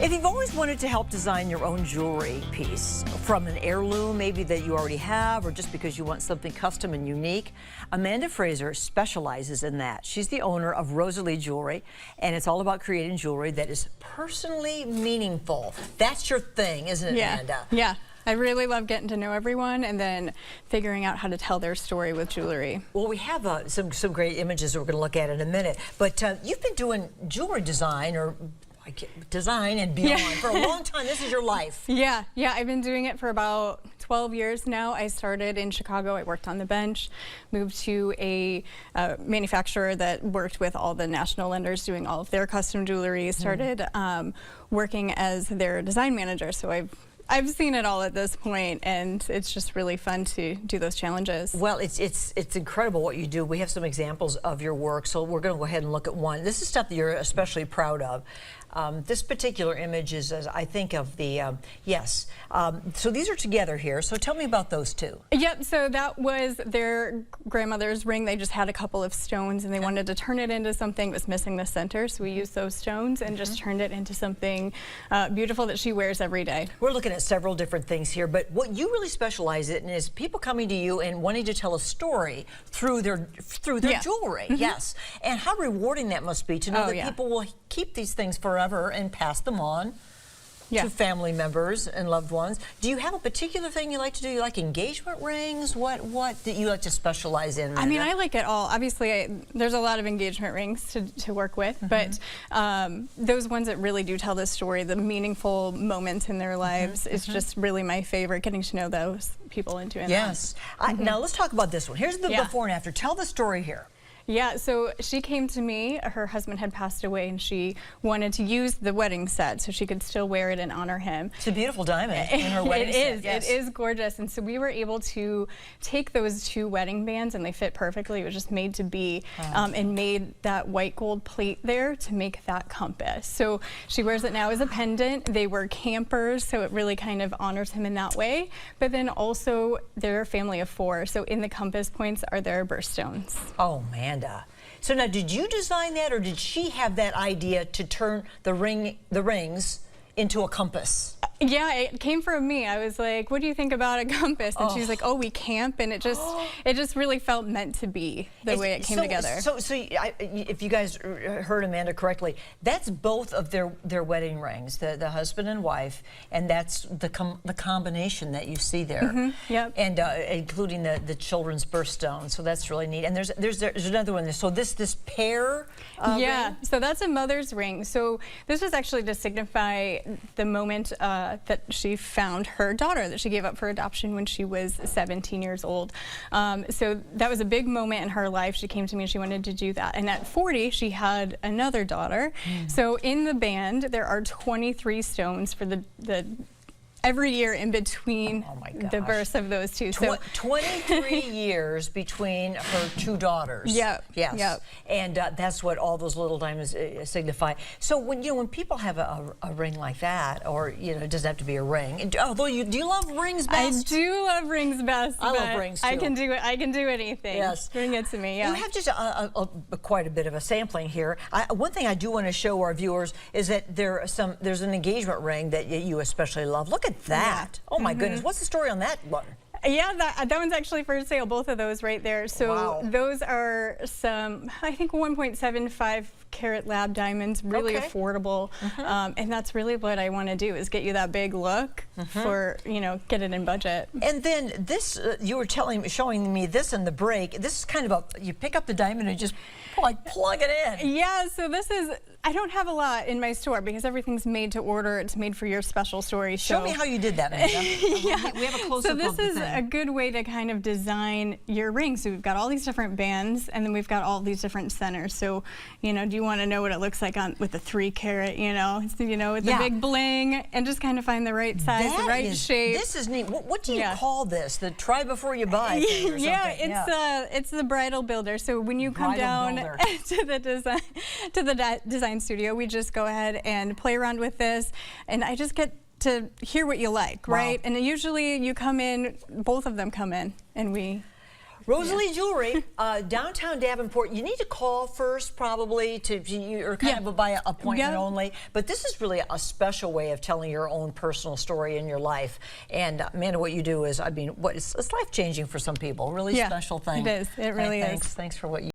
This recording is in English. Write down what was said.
If you've always wanted to help design your own jewelry piece, from an heirloom maybe that you already have, or just because you want something custom and unique, Amanda Fraser specializes in that. She's the owner of Rosalee Jewelry, and it's all about creating jewelry that is personally meaningful. That's your thing, isn't it, Amanda? Yeah. I really love getting to know everyone and then figuring out how to tell their story with jewelry. Well, we have some great images that we're going to look at in a minute, but you've been doing jewelry design design and beyond for a long time. This is your life. Yeah, I've been doing it for about 12 years now. I started in Chicago. I worked on the bench, moved to a manufacturer that worked with all the national lenders doing all of their custom jewelry, started working as their design manager. So I've seen it all at this point, and it's just really fun to do those challenges. Well, it's incredible what you do. We have some examples of your work, so we're going to go ahead and look at one. This is stuff that you're especially proud of. This particular image is, I think, of the, so these are together here, so tell me about those two. Yep, so that was their grandmother's ring. They just had a couple of stones, and they wanted to turn it into something that was missing the center, so we used those stones and just turned it into something beautiful that she wears every day. We're looking at several different things here, but what you really specialize in is people coming to you and wanting to tell a story through their jewelry. Yes, and how rewarding that must be to know that people will keep these things forever and pass them on to family members and loved ones. Do you have a particular thing you like to do? You like engagement rings? What do you like to specialize in, Amanda? I mean, I like it all. Obviously, there's a lot of engagement rings to work with, but those ones that really do tell the story, the meaningful moments in their lives, is just really my favorite, getting to know those people and doing that. Now, let's talk about this one. Here's the before and after. Tell the story here. Yeah, so she came to me, her husband had passed away, and she wanted to use the wedding set so she could still wear it and honor him. It's a beautiful diamond in her wedding set. It is gorgeous, and so we were able to take those two wedding bands, and they fit perfectly. It was just made to be, and made that white gold plate there to make that compass. So she wears it now as a pendant. They were campers, so it really kind of honors him in that way. But then also, they're a family of 4, so in the compass points are their birthstones. Oh, man. So now, did you design that, or did she have that idea to turn the rings into a compass? Yeah, it came from me. I was like, "What do you think about a compass?" And she's like, "Oh, we camp," and it just really felt meant to be the way it came together. So if you guys heard Amanda correctly, that's both of their wedding rings, the husband and wife, and that's the combination that you see there. Yep. And including the children's birthstone. So that's really neat. And there's another one. So this pair. Ring? So that's a mother's ring. So this was actually to signify the moment that she found her daughter that she gave up for adoption when she was 17 years old. So that was a big moment in her life. She came to me and she wanted to do that. And at 40, she had another daughter. So in the band, there are 23 stones for the every year in between the births of those two. So 23 years between her 2 daughters. Yes. And that's what all those little diamonds signify. So when people have a ring like that, or it doesn't have to be a ring. Although do you love rings best? I do love rings best. I love rings too. I can do anything. Yes. Bring it to me. Yeah. You have just quite a bit of a sampling here. One thing I do want to show our viewers is that there's an engagement ring that you especially love. Look at that. Oh my goodness. What's the story on that one? Yeah, that one's actually for sale, both of those right there. So those are some, I think, 1.75 carat lab diamonds, really affordable. And that's really what I want to do, is get you that big look for, get it in budget. And then this, you were showing me this in the break. This is kind of you pick up the diamond and just plug it in. Yeah, so this is, I don't have a lot in my store because everything's made to order. It's made for your special story. Show me how you did that, Amanda. We have a close-up of the thing. So this is a good way to kind of design your ring. So we've got all these different bands, and then we've got all these different centers. So, do you want to know what it looks like with the 3 carat, with the big bling, and just kind of find the right size, the right shape. This is neat. What do you call this? The try before you buy thing or something? It's the bridal builder. So when you come down to the design studio, we just go ahead and play around with this, and I just get to hear what you like, right? And usually you come in, both of them come in, and we Rosalee Jewelry, downtown Davenport. You need to call first, probably, or kind of by appointment only. But this is really a special way of telling your own personal story in your life. And Amanda, what you do is, I mean, it's life changing for some people. Really special thing. It is. It really is. Thanks for what you.